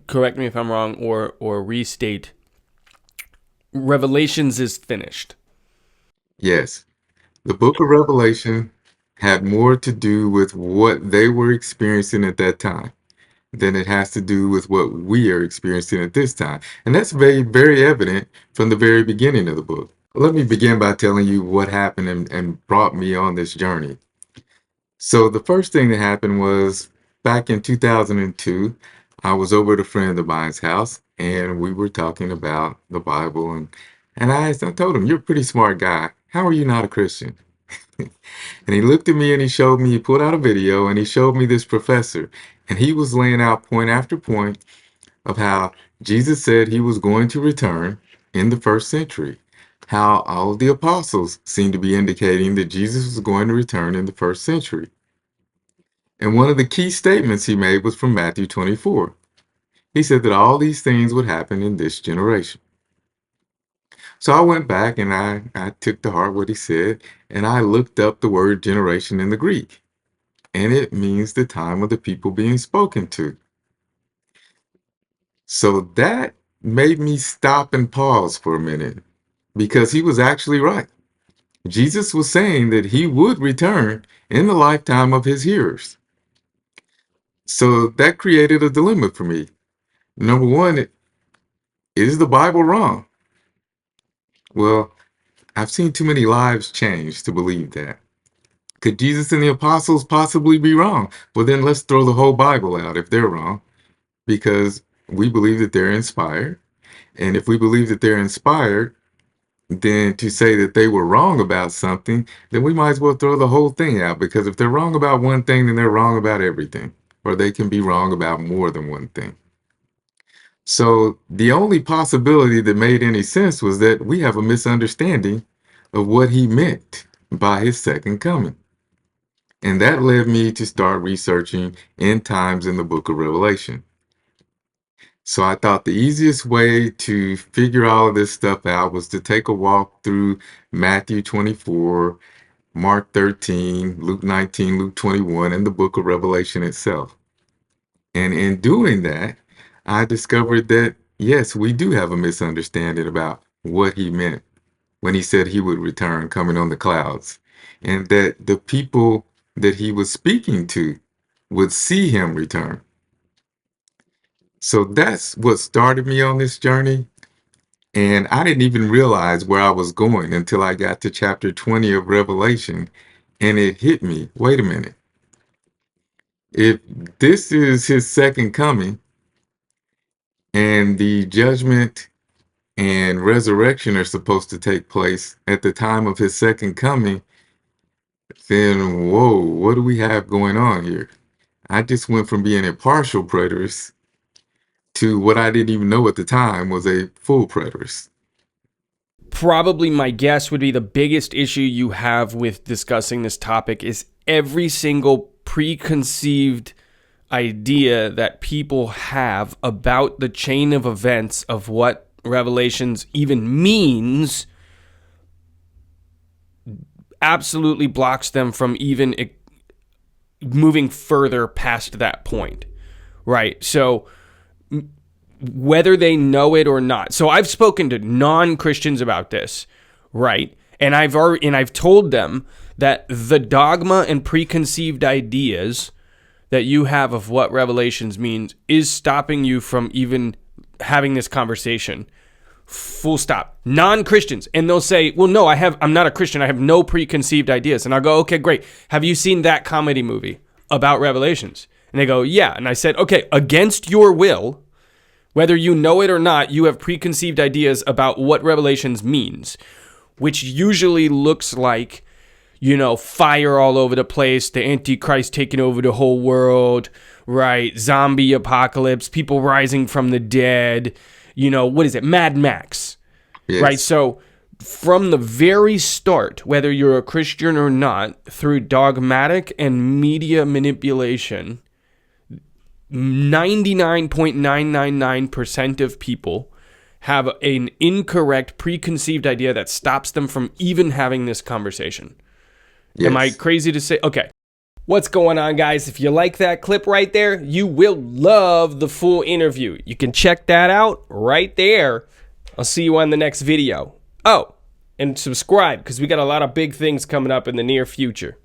correct me if I'm wrong, or restate, Revelations is finished. Yes, the book of Revelation had more to do with what they were experiencing at that time than it has to do with what we are experiencing at this time. And that's very, very evident from the very beginning of the book. Let me begin by telling you what happened and brought me on this journey. So the first thing that happened was back in 2002, I was over at a friend of mine's house and we were talking about the Bible and I told him, "You're a pretty smart guy. How are you not a Christian?" And he looked at me and he showed me, he pulled out a video and he showed me this professor. And he was laying out point after point of how Jesus said he was going to return in the first century. How all of the apostles seemed to be indicating that Jesus was going to return in the first century. And one of the key statements he made was from Matthew 24. He said that all these things would happen in this generation. So I went back and I took to heart what he said and I looked up the word generation in the Greek. And it means the time of the people being spoken to. So that made me stop and pause for a minute because he was actually right. Jesus was saying that he would return in the lifetime of his hearers. So that created a dilemma for me. Number one, is the Bible wrong? Well, I've seen too many lives change to believe that. Could Jesus and the apostles possibly be wrong? Well, then let's throw the whole Bible out if they're wrong, because we believe that they're inspired. And if we believe that they're inspired, then to say that they were wrong about something, then we might as well throw the whole thing out, because if they're wrong about one thing, then they're wrong about everything, or they can be wrong about more than one thing. So the only possibility that made any sense was that we have a misunderstanding of what he meant by his second coming. And that led me to start researching end times in the book of Revelation. So I thought the easiest way to figure all of this stuff out was to take a walk through Matthew 24, Mark 13, Luke 19, Luke 21, and the book of Revelation itself. And in doing that, I discovered that, yes, we do have a misunderstanding about what he meant when he said he would return coming on the clouds, and that the people that he was speaking to would see him return. So that's what started me on this journey. And I didn't even realize where I was going until I got to chapter 20 of Revelation, and it hit me. Wait a minute. If this is his second coming, and the judgment and resurrection are supposed to take place at the time of his second coming, then whoa, what do we have going on here? I just went from being a partial preterist to what I didn't even know at the time was a full preterist. Probably my guess would be the biggest issue you have with discussing this topic is every single preconceived idea that people have about the chain of events of what Revelations even means absolutely blocks them from even moving further past that point, right? So whether they know it or not. So I've spoken to non-Christians about this, right? And I've told them that the dogma and preconceived ideas that you have of what Revelations means is stopping you from even having this conversation. Full stop. Non-Christians. And they'll say, well, no, I'm not a Christian. I have no preconceived ideas. And I'll go, okay, great. Have you seen that comedy movie about Revelations? And they go, yeah. And I said, okay, against your will, whether you know it or not, you have preconceived ideas about what Revelations means, which usually looks like, fire all over the place, the Antichrist taking over the whole world, right? Zombie apocalypse, people rising from the dead, what is it? Mad Max, Yes. right? So from the very start, whether you're a Christian or not, through dogmatic and media manipulation, 99.999% of people have an incorrect preconceived idea that stops them from even having this conversation. Yes. Am I crazy to say? Okay. What's going on, guys? If you like that clip right there, you will love the full interview. You can check that out right there. I'll see you on the next video. Oh, and subscribe, because we got a lot of big things coming up in the near future.